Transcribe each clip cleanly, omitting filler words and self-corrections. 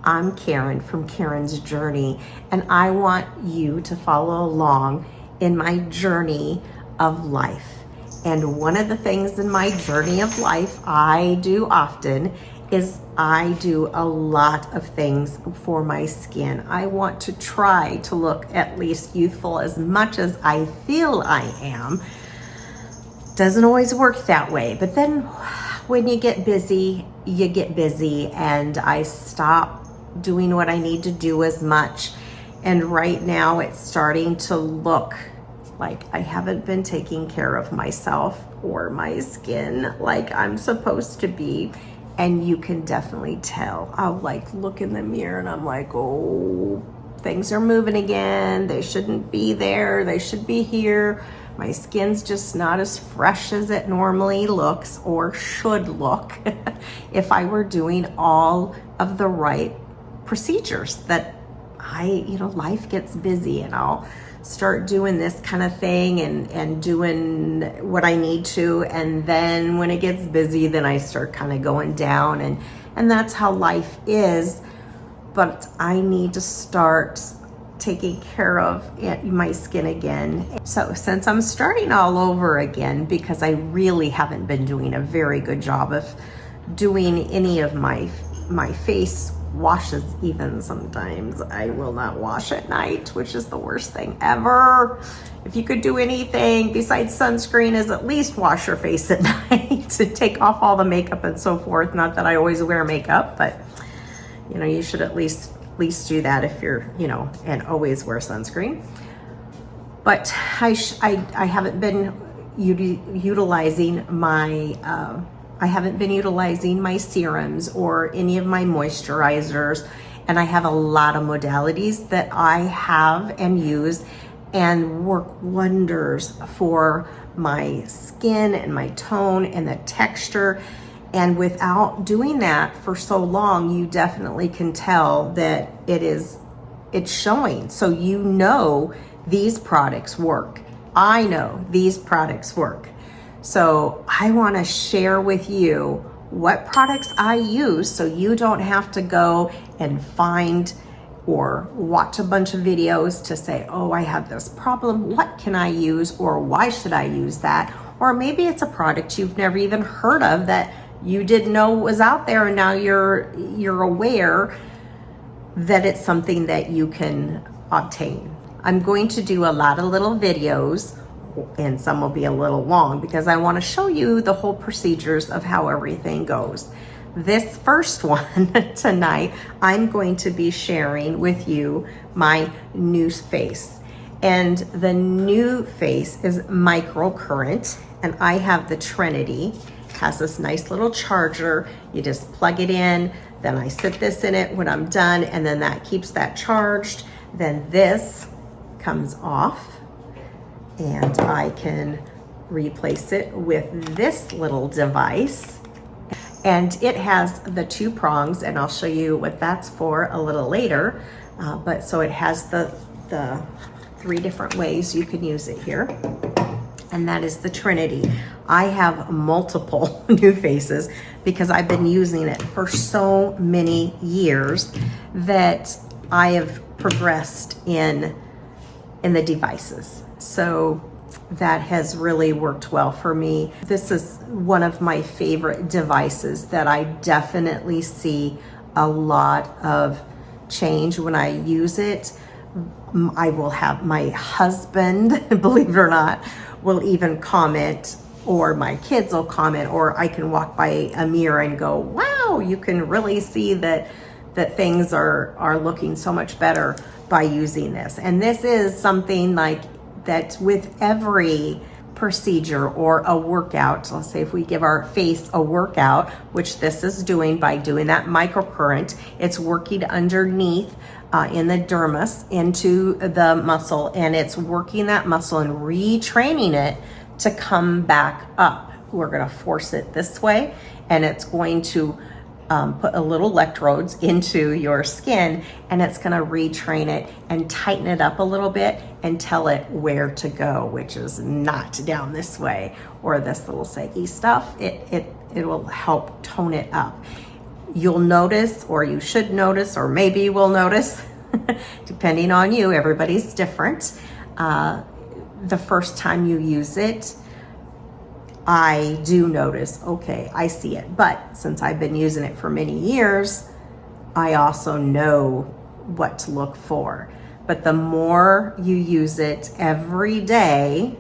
I'm Karen from Karen's Journey, and I want you to follow along in my journey of life. And one of the things in my journey of life I do often is I do a lot of things for my skin. I want to try to look at least youthful as much as I feel I am. Doesn't always work that way, but then when you get busy, and I stop doing what I need to do as much. And right now it's starting to look like I haven't been taking care of myself or my skin like I'm supposed to be. And you can definitely tell. I'll like look in the mirror and I'm like, oh, things are moving again. They shouldn't be there. They should be here. My skin's just not as fresh as it normally looks or should look if I were doing all of the right procedures that life gets busy and I'll start doing this kind of thing and doing what I need to. And then when it gets busy, then I start kind of going down and that's how life is. But I need to start taking care of my skin again. So since I'm starting all over again, because I really haven't been doing a very good job of doing any of my face washes, even sometimes I will not wash at night, which is the worst thing ever. If you could do anything besides sunscreen, is at least wash your face at night to take off all the makeup and so forth. Not that I always wear makeup, but you should at least do that if you're, and always wear sunscreen. But I haven't been utilizing my serums or any of my moisturizers, and I have a lot of modalities that I have and use and work wonders for my skin and my tone and the texture. And without doing that for so long, you definitely can tell that it's showing. So these products work. I know these products work. So I want to share with you what products I use so you don't have to go and find or watch a bunch of videos to say, oh, I have this problem. What can I use, or why should I use that? Or maybe it's a product you've never even heard of that you didn't know was out there, and now you're aware that it's something that you can obtain. I'm going to do a lot of little videos, and some will be a little long because I want to show you the whole procedures of how everything goes. This first one tonight, I'm going to be sharing with you my Nuface. And the Nuface is microcurrent, and I have the Trinity. It has this nice little charger. You just plug it in, then I sit this in it when I'm done, and then that keeps that charged. Then this comes off, and I can replace it with this little device. And it has the 2 prongs, and I'll show you what that's for a little later. But so it has the 3 different ways you can use it here. And that is the Trinity. I have multiple Nufaces because I've been using it for so many years that I have progressed in the devices. So that has really worked well for me. This is one of my favorite devices that I definitely see a lot of change when I use it. I will have my husband, believe it or not, will even comment, or my kids will comment, or I can walk by a mirror and go, wow, you can really see that things are looking so much better by using this. And this is something like that with every procedure or a workout. So let's say if we give our face a workout, which this is doing by doing that microcurrent, it's working underneath in the dermis into the muscle, and it's working that muscle and retraining it to come back up. We're going to force it this way, and it's going to put a little electrodes into your skin, and it's going to retrain it and tighten it up a little bit and tell it where to go, which is not down this way or this little saggy stuff. It will help tone it up. you'll notice, or you should notice, or maybe you will notice, depending on you, everybody's different. The first time you use it, I do notice, okay, I see it. But since I've been using it for many years, I also know what to look for. But the more you use it every day,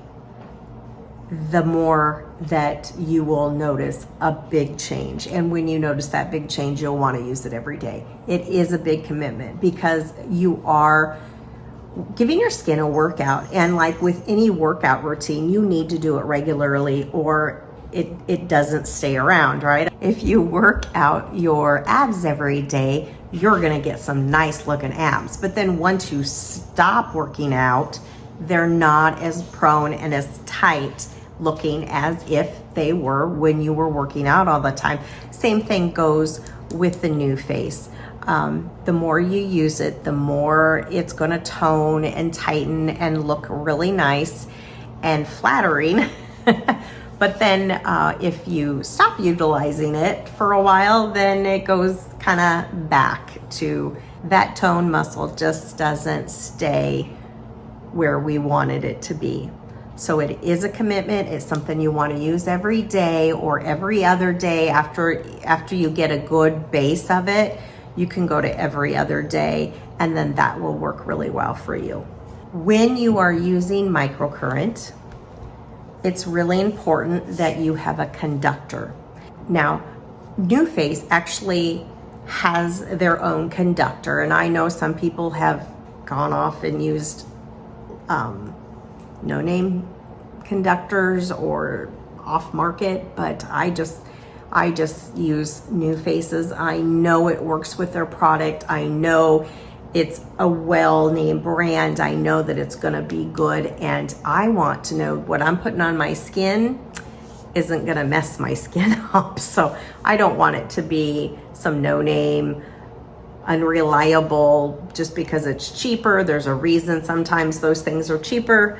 the more that you will notice a big change. And when you notice that big change, you'll want to use it every day. It is a big commitment because you are giving your skin a workout. And like with any workout routine, you need to do it regularly or it doesn't stay around, right? If you work out your abs every day, you're gonna get some nice looking abs. But then once you stop working out, they're not as prone and as tight looking as if they were when you were working out all the time. Same thing goes with the Nuface. The more you use it, the more it's gonna tone and tighten and look really nice and flattering. But then if you stop utilizing it for a while, then it goes kind of back to that tone muscle just doesn't stay where we wanted it to be. So it is a commitment. It's something you want to use every day or every other day. After you get a good base of it, you can go to every other day, and then that will work really well for you. When you are using microcurrent, it's really important that you have a conductor. Now, Nuface actually has their own conductor, and I know some people have gone off and used no-name conductors or off-market, but I just use Nuface's. I know it works with their product. I know it's a well-named brand. I know that it's gonna be good, and I want to know what I'm putting on my skin isn't gonna mess my skin up. So I don't want it to be some no-name, unreliable, just because it's cheaper. There's a reason sometimes those things are cheaper.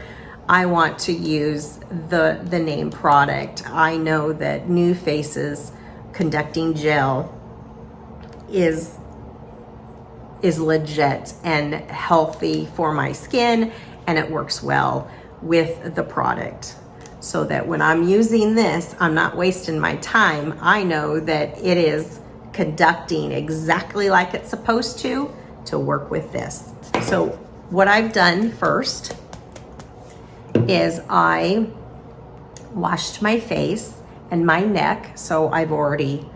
I want to use the name product. I know that Nuface's conducting gel is legit and healthy for my skin, and it works well with the product. So that when I'm using this, I'm not wasting my time. I know that it is conducting exactly like it's supposed to work with this. So what I've done first is I washed my face and my neck. So I've already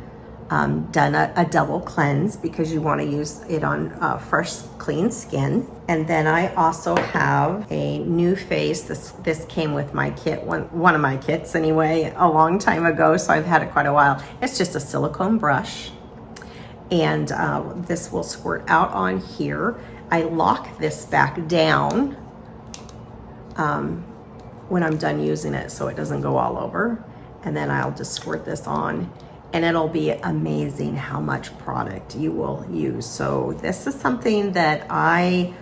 done a double cleanse because you want to use it on fresh, clean skin. And then I also have a Nuface. This came with my kit, one of my kits anyway, a long time ago. So I've had it quite a while. It's just a silicone brush. And this will squirt out on here. I lock this back down when I'm done using it so it doesn't go all over. And then I'll just squirt this on, and it'll be amazing how much product you will use. So this is something that I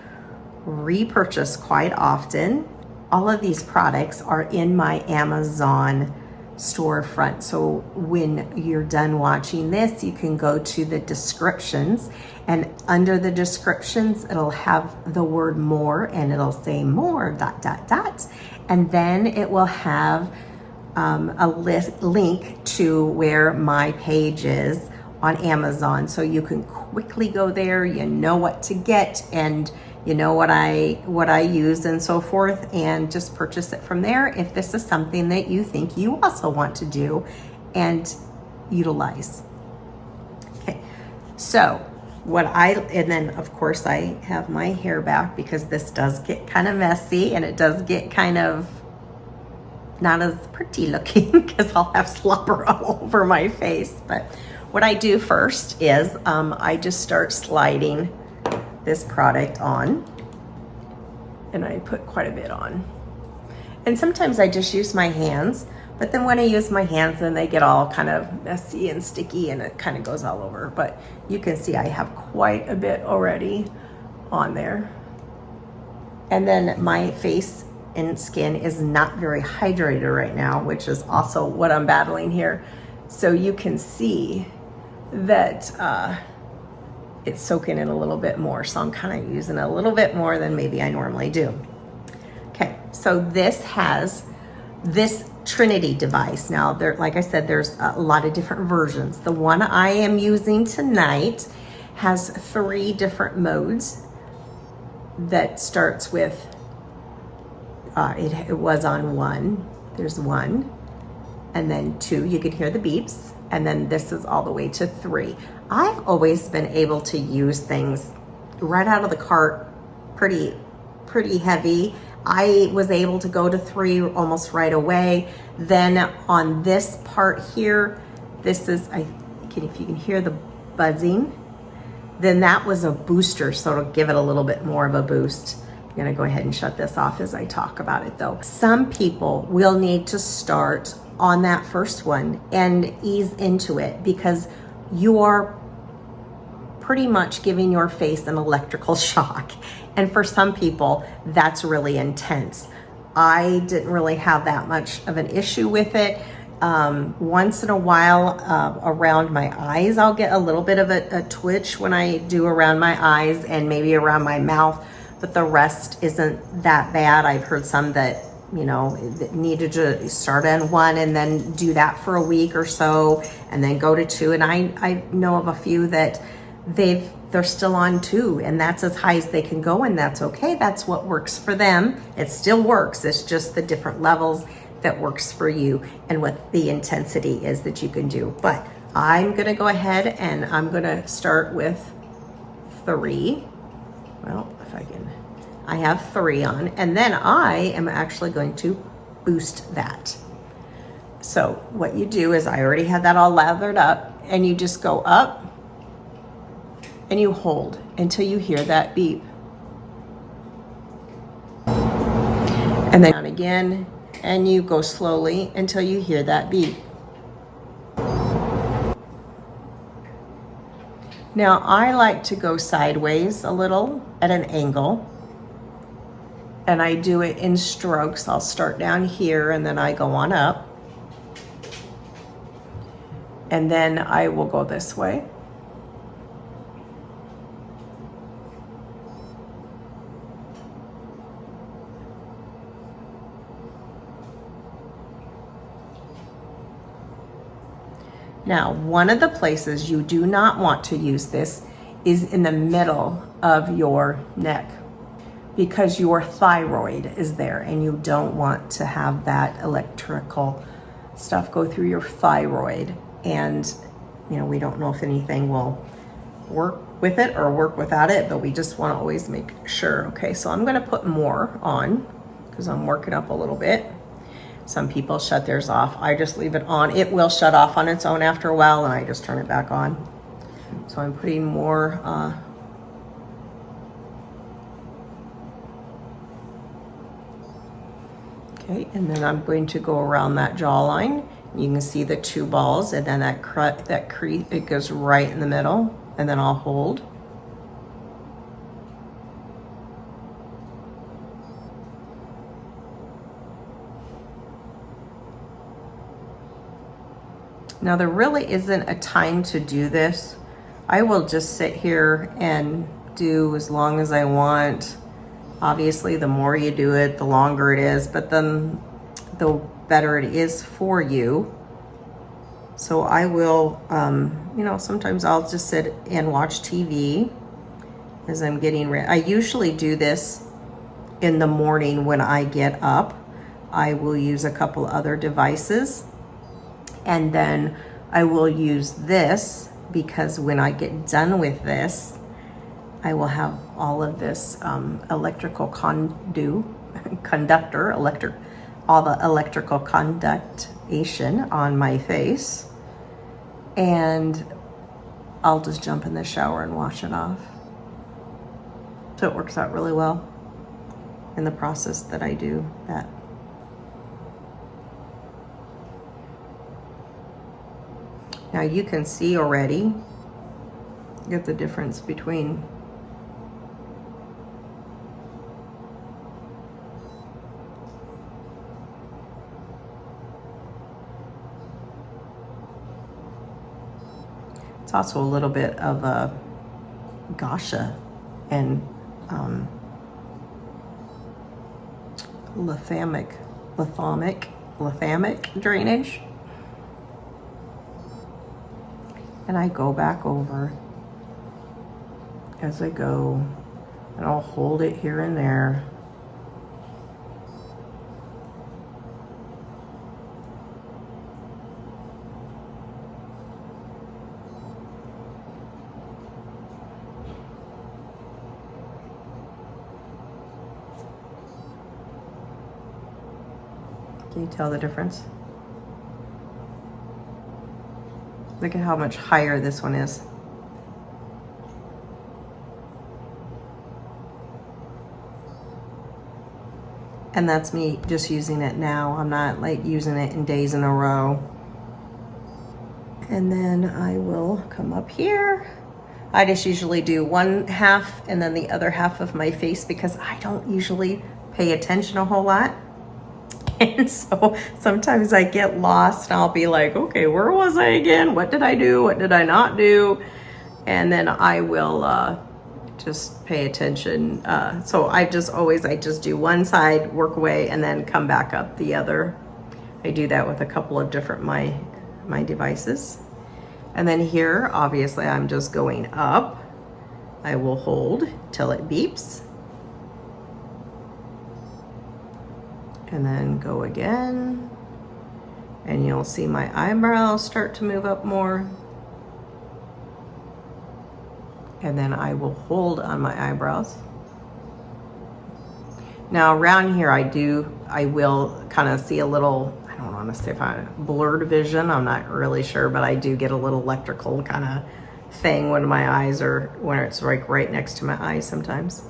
repurchase quite often. All of these products are in my Amazon storefront. So when you're done watching this, you can go to the descriptions, and under the descriptions, it'll have the word more, and it'll say more ... And then it will have a link to where my page is on Amazon. So you can quickly go there, you know what to get, and you know what I use and so forth, and just purchase it from there if this is something that you think you also want to do and utilize. Okay, so and then of course I have my hair back because this does get kind of messy and it does get kind of not as pretty looking because I'll have slobber all over my face. But what I do first is I just start sliding this product on, and I put quite a bit on. And sometimes I just use my hands, but then when I use my hands, then they get all kind of messy and sticky and it kind of goes all over. But you can see I have quite a bit already on there. And then my face and skin is not very hydrated right now, which is also what I'm battling here. So you can see that it's soaking in a little bit more. So I'm kind of using a little bit more than maybe I normally do. Okay, so this has this Trinity device. Now, there, like I said, there's a lot of different versions. The one I am using tonight has 3 different modes that starts with, it was on 1. There's 1, and then 2, you could hear the beeps, and then this is all the way to 3. I've always been able to use things right out of the cart pretty heavy. I was able to go to 3 almost right away. Then on this part here, this is, if you can hear the buzzing, then that was a booster, so it'll give it a little bit more of a boost. I'm gonna go ahead and shut this off as I talk about it though. Some people will need to start on that first one and ease into it, because you are pretty much giving your face an electrical shock. And for some people, that's really intense. I didn't really have that much of an issue with it. Once in a while, around my eyes, I'll get a little bit of a twitch when I do around my eyes and maybe around my mouth, but the rest isn't that bad. I've heard some that, you know, that needed to start on 1 and then do that for a week or so and then go to 2. And I know of a few that they're still on 2, and that's as high as they can go, and that's okay. That's what works for them. It still works. It's just the different levels that works for you and what the intensity is that you can do. But I'm gonna go ahead and I'm gonna start with 3. Well, if I can, I have 3 on, and then I am actually going to boost that. So what you do is, I already had that all lathered up, and you just go up and you hold until you hear that beep. And then down again, and you go slowly until you hear that beep. Now, I like to go sideways a little at an angle, and I do it in strokes. I'll start down here and then I go on up, and then I will go this way. Now, one of the places you do not want to use this is in the middle of your neck, because your thyroid is there, and you don't want to have that electrical stuff go through your thyroid. And, you know, we don't know if anything will work with it or work without it, but we just want to always make sure. Okay, so I'm going to put more on because I'm working up a little bit. Some people shut theirs off. I just leave it on. It will shut off on its own after a while, and I just turn it back on. So I'm putting more okay, and then I'm going to go around that jawline. You can see the 2 balls, and then that crease, it goes right in the middle, and then I'll hold. Now, there really isn't a time to do this. I will just sit here and do as long as I want. Obviously, the more you do it, the longer it is, but then the better it is for you. So I will, you know, sometimes I'll just sit and watch TV as I'm getting ready. I usually do this in the morning when I get up. I will use a couple other devices, and then I will use this, because when I get done with this, I will have all of this electrical conductor, all the electrical conductation on my face, and I'll just jump in the shower and wash it off. So it works out really well in the process that I do that. Now you can see already, get the difference between It's also a little bit of a gosha and lithamic drainage. And I go back over as I go, and I'll hold it here and there. Can you tell the difference? Look at how much higher this one is. And that's me just using it now. I'm not like using it in days in a row. And then I will come up here. I just usually do one half and then the other half of my face because I don't usually pay attention a whole lot. And so sometimes I get lost and I'll be like, okay, where was I again? What did I do? What did I not do? And then I will just pay attention. So I just do one side, work away, and then come back up the other. I do that with a couple of different my devices. And then here, obviously I'm just going up. I will hold till it beeps. And then go again, and you'll see my eyebrows start to move up more. And then I will hold on my eyebrows. Now around here I will kind of see a little, I don't want to say if I blurred vision, I'm not really sure, but I do get a little electrical kind of thing when my eyes are, when it's like right next to my eyes sometimes.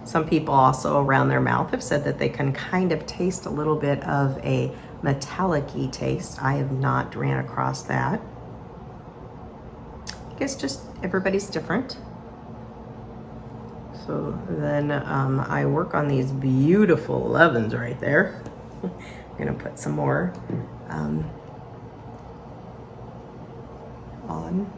Some people also around their mouth have said that they can kind of taste a little bit of a metallic-y taste. I have not ran across that. I guess just everybody's different. So then I work on these beautiful 11s right there. I'm gonna put some more on.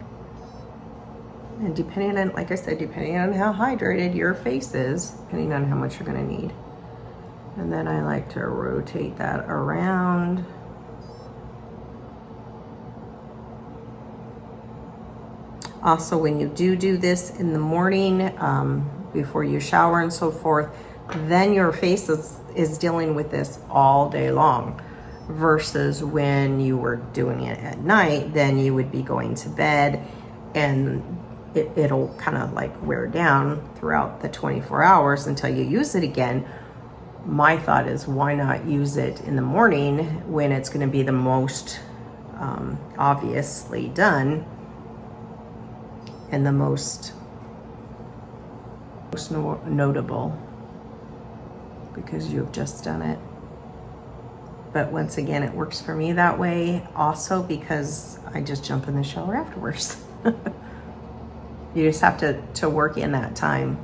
And depending on, like I said, depending on how hydrated your face is, depending on how much you're gonna need. And then I like to rotate that around. Also, when you do this in the morning, before you shower and so forth, then your face is dealing with this all day long. Versus when you were doing it at night, then you would be going to bed and it'll kind of like wear down throughout the 24 hours until you use it again. My thought is, why not use it in the morning when it's going to be the most obviously done and the most notable, because you've just done it. But once again, it works for me that way also because I just jump in the shower afterwards. You just have to work in that time.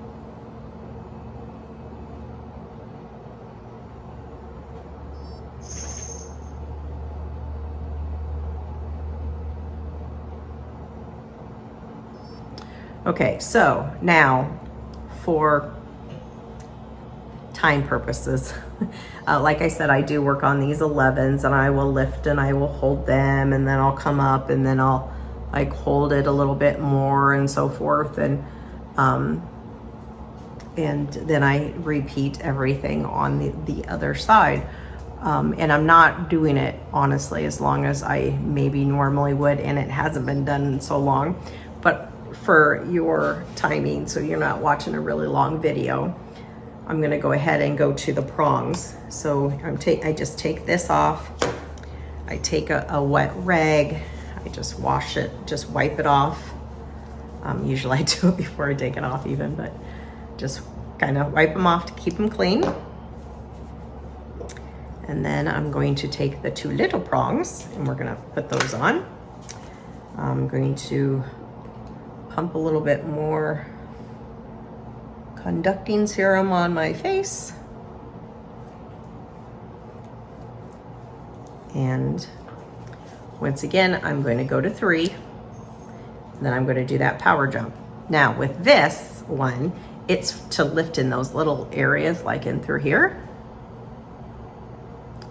Okay, so now for time purposes, like I said, I do work on these 11s and I will lift and I will hold them and then I'll come up and then I'll like hold it a little bit more and so forth, and then I repeat everything on the other side. And I'm not doing it honestly as long as I maybe normally would, and it hasn't been done in so long. But for your timing, so you're not watching a really long video, I'm gonna go ahead and go to the prongs. So I just take this off. I take a wet rag. I just wash it, just wipe it off. Usually I do it before I take it off even, but just kind of wipe them off to keep them clean. And then I'm going to take the two little prongs and we're gonna put those on. I'm going to pump a little bit more conducting serum on my face. And Once again, I'm going to go to 3, and then I'm going to do that power jump. Now with this one, it's to lift in those little areas, like in through here.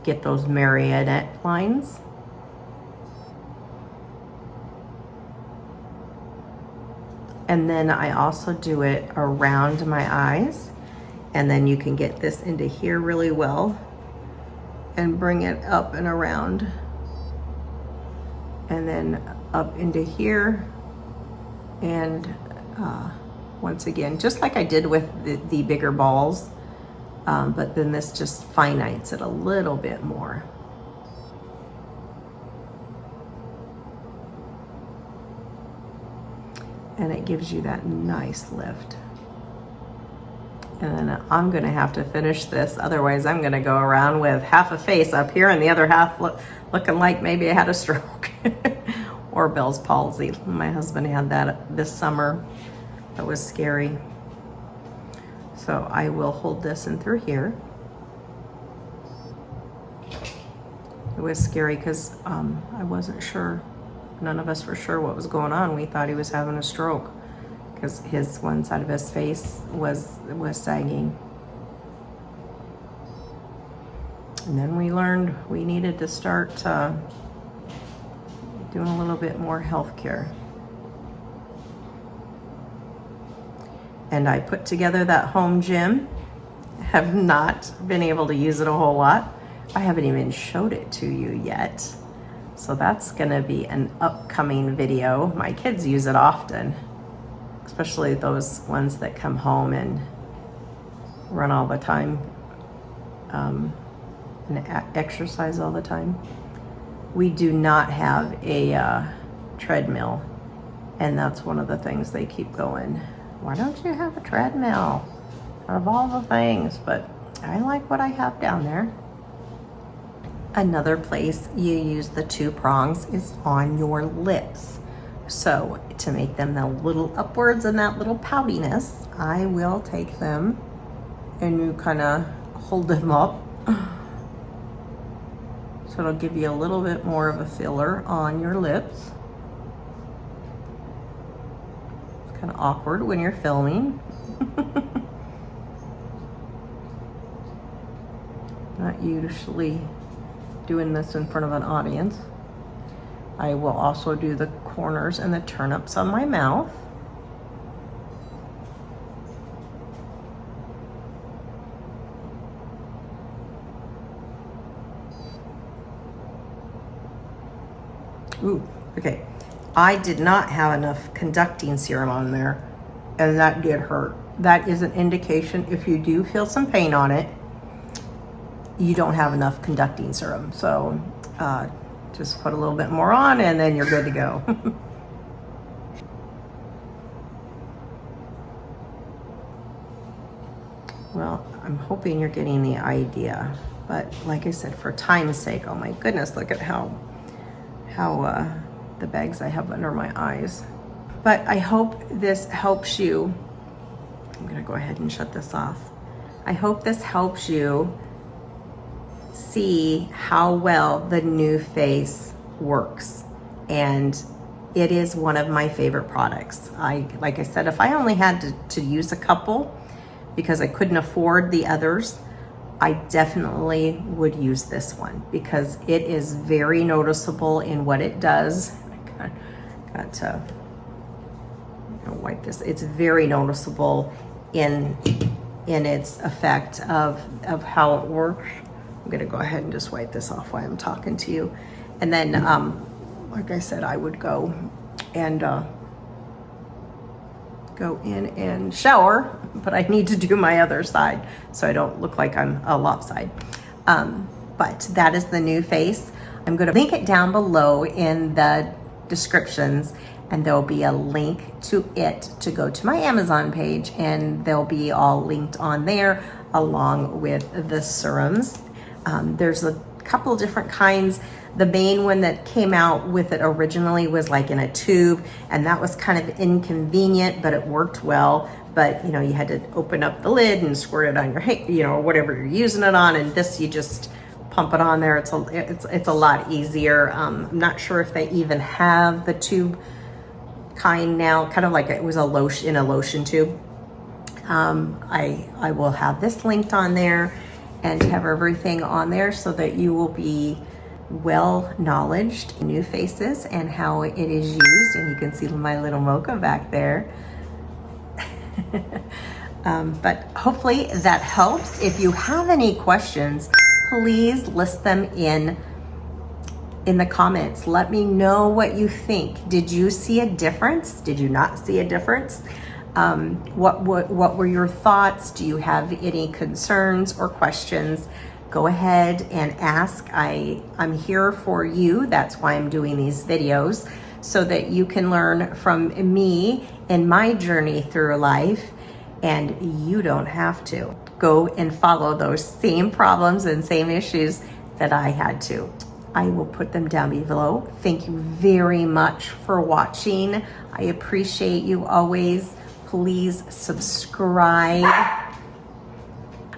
Get those marionette lines. And then I also do it around my eyes. And then you can get this into here really well and bring it up and around. And then up into here. And once again, just like I did with the bigger balls, but then this just finites it a little bit more. And it gives you that nice lift. And then I'm gonna have to finish this, otherwise I'm gonna go around with half a face up here and the other half looking like maybe I had a stroke. Or Bell's palsy. My husband had that this summer. That was scary. So I will hold this in through here. It was scary because I wasn't sure. None of us were sure what was going on. We thought he was having a stroke because his one side of his face was sagging. And then we learned we needed to start doing a little bit more health care. And I put together that home gym. Have not been able to use it a whole lot. I haven't even showed it to you yet. So that's gonna be an upcoming video. My kids use it often, especially those ones that come home and run all the time and exercise all the time. We do not have a treadmill, and that's one of the things they keep going, why don't you have a treadmill out of all the things? But I like what I have down there. Another place you use the 2 prongs is on your lips. So to make them a little upwards and that little poutiness, I will take them and you kind of hold them up. So it'll give you a little bit more of a filler on your lips. It's kind of awkward when you're filming. Not usually doing this in front of an audience. I will also do the corners and the turn-ups on my mouth. Ooh, okay. I did not have enough conducting serum on there, and that did hurt. That is an indication if you do feel some pain on it, you don't have enough conducting serum. So just put a little bit more on and then you're good to go. Well, I'm hoping you're getting the idea. But like I said, for time's sake, oh my goodness, look at how the bags I have under my eyes. But I hope this helps you. I'm gonna go ahead and shut this off. I hope this helps you see how well the Nuface works. And it is one of my favorite products. Like I said, if I only had to use a couple because I couldn't afford the others, I definitely would use this one because it is very noticeable in what it does. I got to wipe this. It's very noticeable in its effect of how it works. I'm gonna go ahead and just wipe this off while I'm talking to you. And then, like I said, I would go and go in and shower, but I need to do my other side so I don't look like I'm a lopside. But that is the Nuface. I'm gonna link it down below in the descriptions, and there'll be a link to it to go to my Amazon page, and they'll be all linked on there along with the serums. There's a couple different kinds. The main one that came out with it originally was like in a tube, and that was kind of inconvenient, but it worked well. But you know, you had to open up the lid and squirt it on your hair, you know, whatever you're using it on, and this you just pump it on there. It's a lot easier. I'm not sure if they even have the tube kind now, kind of like it was a lotion in a lotion tube. I will have this linked on there and have everything on there so that you will be well knowledged in Nufaces and how it is used. And you can see my little mocha back there. But hopefully that helps. If you have any questions, please list them in the comments. Let me know what you think. Did you see a difference? Did you not see a difference? What were your thoughts? Do you have any concerns or questions? Go ahead and ask. I'm here for you. That's why I'm doing these videos, so that you can learn from me in my journey through life, and you don't have to go and follow those same problems and same issues that I had to. I will put them down below. Thank you very much for watching. I appreciate you always. Please subscribe.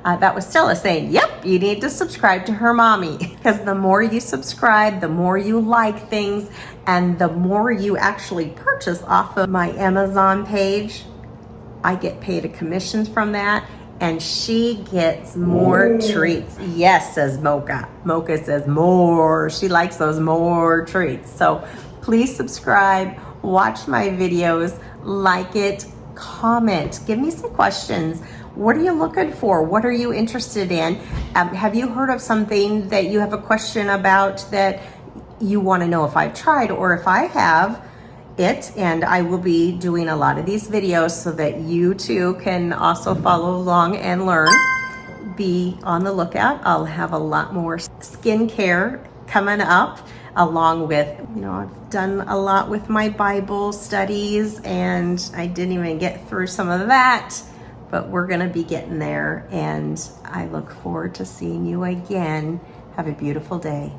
That was Stella saying, yep, you need to subscribe to her mommy. Because the more you subscribe, the more you like things, and the more you actually purchase off of my Amazon page, I get paid a commission from that, and she gets more treats. Yes, says Mocha. Mocha says more. She likes those more treats. So please subscribe, watch my videos, like it, comment, give me some questions. What are you looking for? What are you interested in? Have you heard of something that you have a question about that you want to know if I've tried or if I have it? And I will be doing a lot of these videos so that you too can also follow along and learn. Be on the lookout. I'll have a lot more skincare coming up, along with, I've done a lot with my Bible studies, and I didn't even get through some of that, but we're going to be getting there, and I look forward to seeing you again. Have a beautiful day.